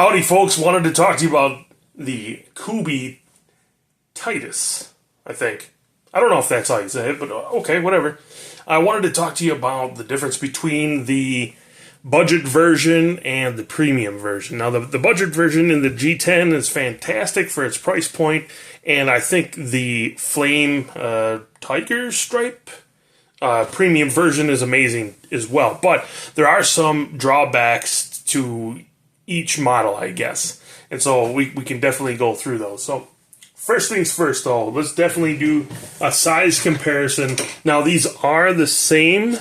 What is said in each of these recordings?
Howdy, folks. Wanted to talk to you about the Kubey Tityus, I think. I don't know if that's how you say it, but okay, whatever. I wanted to talk to you about the difference between the budget version and the premium version. Now, the budget version in the G10 is fantastic for its price point, and I think the Flame Tiger Stripe premium version is amazing as well. But there are some drawbacks to each model, I guess. And so we can definitely go through those. So first things first, though, let's definitely do a size comparison. Now, these are the same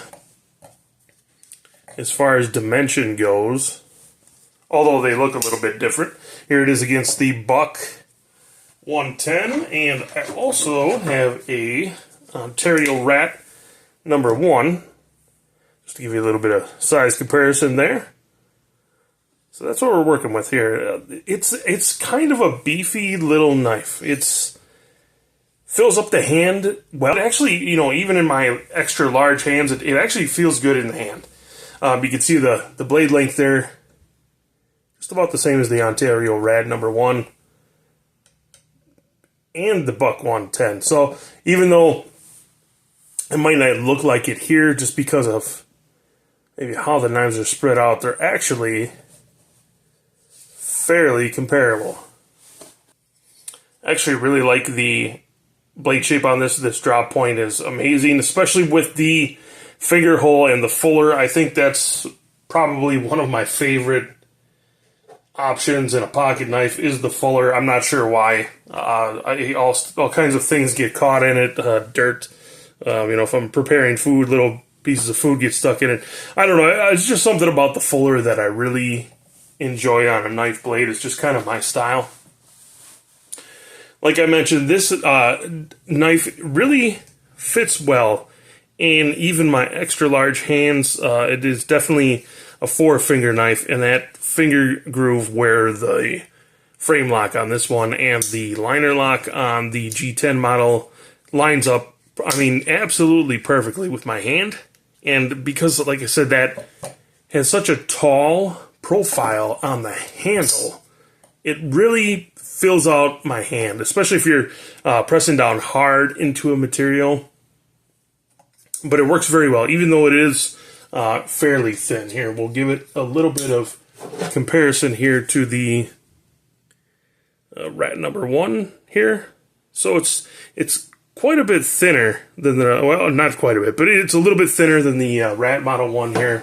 as far as dimension goes, although they look a little bit different. Here it is against the Buck 110, and I also have a Ontario Rat number 1, just to give you a little bit of size comparison there. So that's what we're working with here. It's kind of a beefy little knife. It's fills up the hand well. Actually, you know, even in my extra large hands, it actually feels good in the hand. You can see the blade length there, just about the same as the Ontario Rad number 1 and the Buck 110. So even though it might not look like it here, just because of maybe how the knives are spread out, they're actually fairly comparable. I actually really like the blade shape on this. This drop point is amazing, especially with the finger hole and the fuller. I think that's probably one of my favorite options in a pocket knife is the fuller. I'm not sure why. All kinds of things get caught in it. Dirt. You know, if I'm preparing food, little pieces of food get stuck in it. I don't know. It's just something about the fuller that I really enjoy on a knife blade. It's just kind of my style. Like I mentioned, this knife really fits well in even my extra large hands. It is definitely a 4-finger knife, and that finger groove where the frame lock on this one and the liner lock on the G10 model lines up, I mean, absolutely perfectly with my hand. And because, like I said, that has such a tall profile on the handle, it really fills out my hand, especially if you're pressing down hard into a material. But it works very well, even though it is fairly thin. Here, we'll give it a little bit of comparison here to the Rat number 1 here. So it's quite a bit thinner than the, well, not quite a bit, but it's a little bit thinner than the Rat Model 1 here.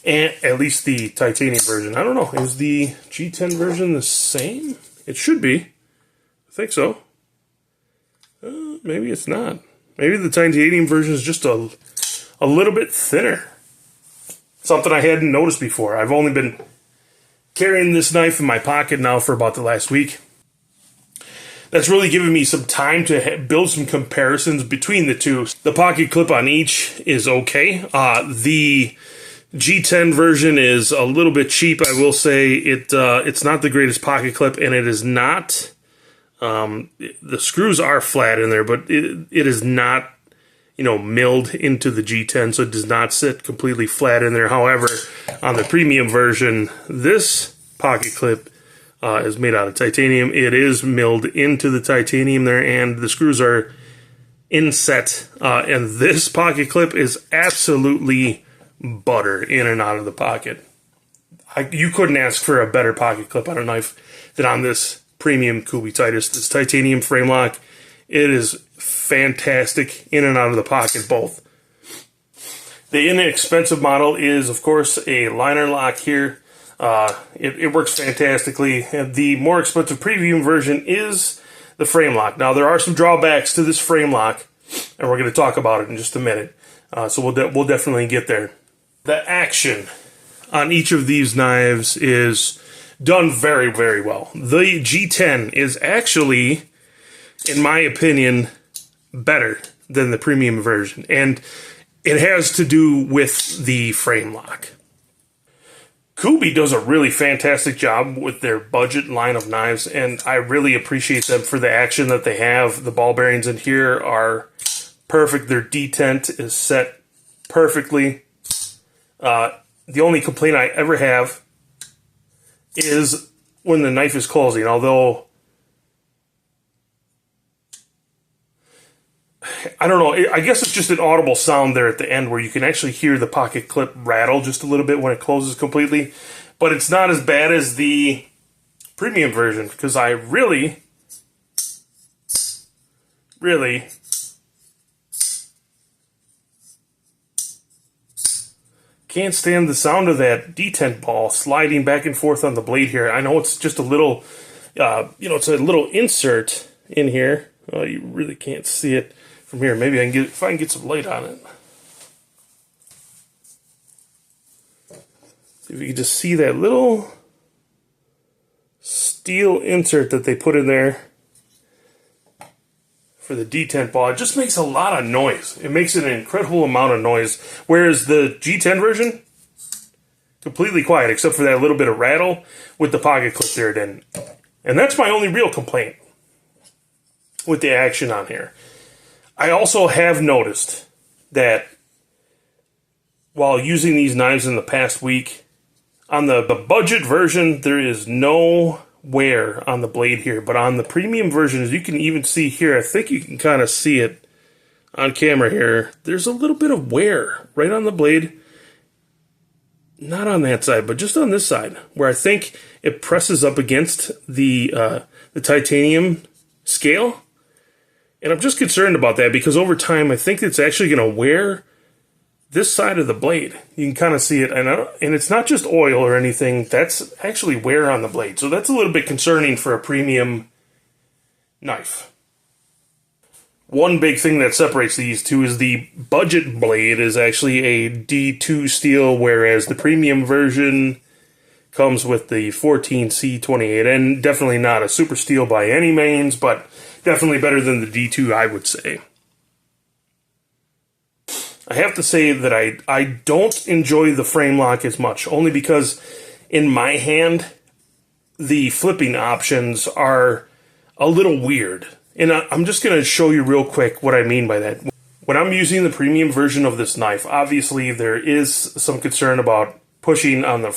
And at least the titanium version. I don't know. Is the G10 version the same? It should be. I think so. Maybe it's not. Maybe the titanium version is just a little bit thinner. Something I hadn't noticed before. I've only been carrying this knife in my pocket now for about the last week. That's really given me some time to build some comparisons between the two. The pocket clip on each is okay. The G10 version is a little bit cheap, I will say. It's not the greatest pocket clip, and it is not, the screws are flat in there, but it is not, you know, milled into the G10, so it does not sit completely flat in there. However, on the premium version, this pocket clip is made out of titanium. It is milled into the titanium there, and the screws are inset, and this pocket clip is absolutely butter in and out of the pocket. You couldn't ask for a better pocket clip on a knife than on this premium Kubey Tityus. This titanium frame lock, it is fantastic in and out of the pocket both. The inexpensive model is, of course, a liner lock here. It works fantastically. And the more expensive premium version is the frame lock. Now, there are some drawbacks to this frame lock, and we're going to talk about it in just a minute. So we'll definitely get there. The action on each of these knives is done very, very well. The G10 is actually, in my opinion, better than the premium version, and it has to do with the frame lock. Kubey does a really fantastic job with their budget line of knives, and I really appreciate them for the action that they have. The ball bearings in here are perfect. Their detent is set perfectly. The only complaint I ever have is when the knife is closing, although I don't know, I guess it's just an audible sound there at the end where you can actually hear the pocket clip rattle just a little bit when it closes completely, but it's not as bad as the premium version, because I really can't stand the sound of that detent ball sliding back and forth on the blade here. I know it's just a little, it's a little insert in here. Oh, you really can't see it from here. Maybe I can if I can get some light on it. See if you can just see that little steel insert that they put in there for the detent ball. It just makes a lot of noise. It makes an incredible amount of noise. Whereas the G10 version, completely quiet, except for that little bit of rattle with the pocket clip there. And that's my only real complaint with the action on here. I also have noticed that while using these knives in the past week, on the budget version, there is no wear on the blade here, but on the premium version, as you can even see here, I think you can kind of see it on camera here, there's a little bit of wear right on the blade. Not on that side, but just on this side, where I think it presses up against the titanium scale. And I'm just concerned about that, because over time, I think it's actually going to wear this side of the blade. You can kind of see it, and it's not just oil or anything. That's actually wear on the blade. So that's a little bit concerning for a premium knife. One big thing that separates these two is the budget blade is actually a D2 steel, whereas the premium version comes with the 14C28, and definitely not a super steel by any means, but definitely better than the D2, I would say. I have to say that I don't enjoy the frame lock as much, only because in my hand, the flipping options are a little weird. And I'm just going to show you real quick what I mean by that. When I'm using the premium version of this knife, obviously there is some concern about pushing on the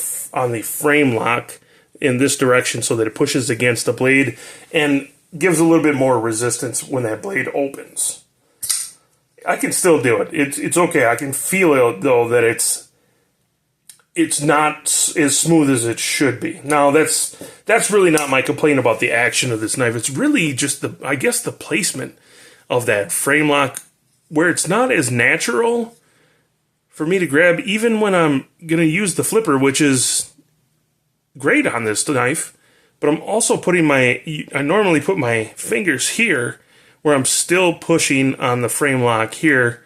frame lock in this direction so that it pushes against the blade and gives a little bit more resistance when that blade opens. I can still do it. It's okay. I can feel it, though, that it's not as smooth as it should be. Now, that's really not my complaint about the action of this knife. It's really just the placement of that frame lock, where it's not as natural for me to grab, even when I'm going to use the flipper, which is great on this knife. But I'm also I normally put my fingers here, where I'm still pushing on the frame lock here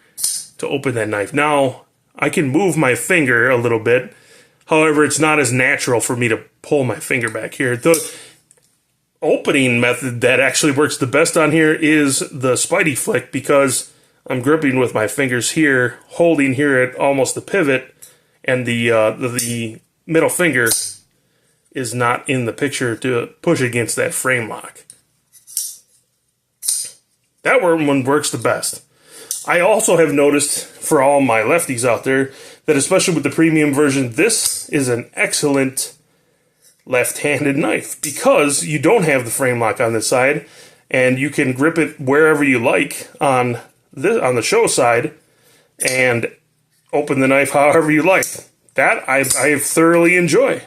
to open that knife. Now, I can move my finger a little bit. However, it's not as natural for me to pull my finger back here. The opening method that actually works the best on here is the Spidey flick, because I'm gripping with my fingers here, holding here at almost the pivot, and the middle finger is not in the picture to push against that frame lock. That one works the best. I also have noticed, for all my lefties out there, that especially with the premium version, this is an excellent left-handed knife, because you don't have the frame lock on this side, and you can grip it wherever you like on the show side and open the knife however you like. That I thoroughly enjoy.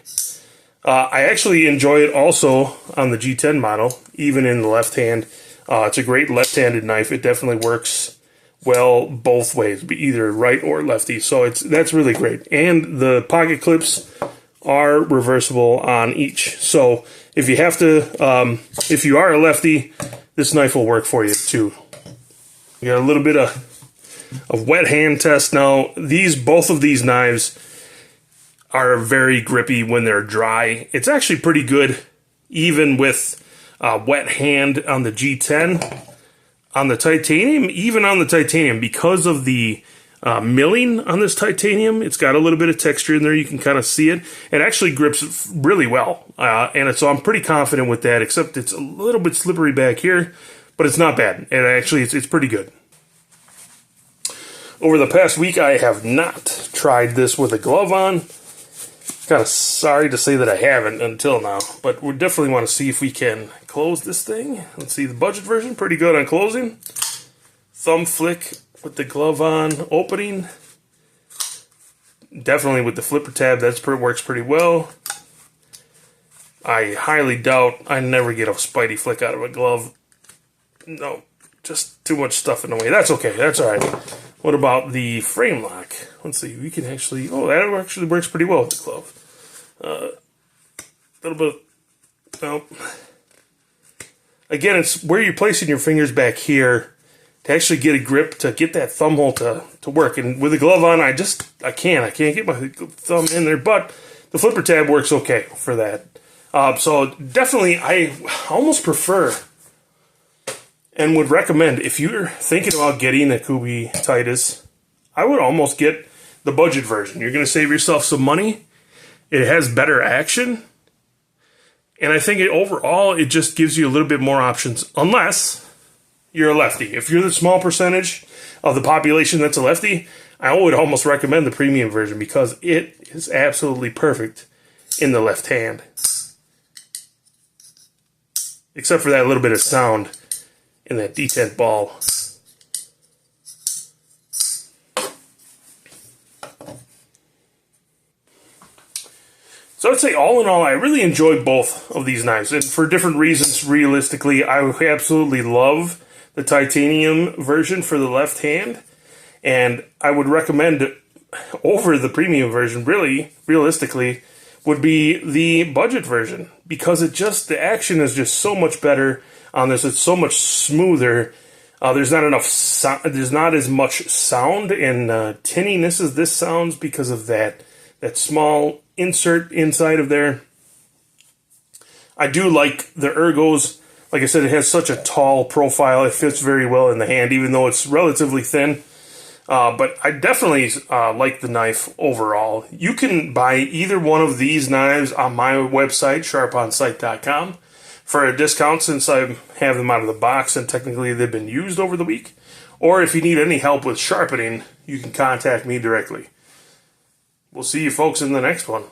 I actually enjoy it also on the G10 model, even in the left hand. It's a great left-handed knife. It definitely works well both ways, either right or lefty. So that's really great. And the pocket clips are reversible on each. So if you have to, if you are a lefty, this knife will work for you too. We got a little bit of wet hand test now. Both of these knives are very grippy when they're dry. It's actually pretty good, even with wet hand on the G10. On the titanium, even on the titanium, because of the milling on this titanium, it's got a little bit of texture in there. You can kind of see it. It actually grips really well, so I'm pretty confident with that, except it's a little bit slippery back here, but it's not bad. And actually, it's pretty good. Over the past week, I have not tried this with a glove on. Kind of sorry to say that I haven't until now, but we definitely want to see if we can close this thing. Let's see, the budget version, pretty good on closing. Thumb flick with the glove on opening. Definitely with the flipper tab, that works pretty well. I highly doubt I never get a spidey flick out of a glove. No, just too much stuff in the way. That's okay, that's alright. What about the frame lock? Let's see, we can actually, oh, that actually works pretty well with the glove. A little bit, no. Again, it's where you're placing your fingers back here to actually get a grip, to get that thumb hole to work. And with the glove on, I can't get my thumb in there, but the flipper tab works okay for that. So definitely, I almost prefer and would recommend, if you're thinking about getting a Kubey Tityus, I would almost get the budget version. You're going to save yourself some money. It has better action. And I think overall, it just gives you a little bit more options, unless you're a lefty. If you're the small percentage of the population that's a lefty, I would almost recommend the premium version because it is absolutely perfect in the left hand. Except for that little bit of sound in that detent ball. So I'd say all in all, I really enjoyed both of these knives. And for different reasons, realistically, I absolutely love the titanium version for the left hand. And I would recommend over the premium version, really, realistically, would be the budget version. Because the action is just so much better on this. It's so much smoother. There's not enough there's not as much sound and tinniness as this sounds because of that small insert inside of there. I do like the ergos. Like I said, it has such a tall profile. It fits very well in the hand, even though it's relatively thin. But I definitely like the knife overall. You can buy either one of these knives on my website, sharponsight.com, for a discount since I have them out of the box and technically they've been used over the week. Or if you need any help with sharpening, you can contact me directly. We'll see you folks in the next one.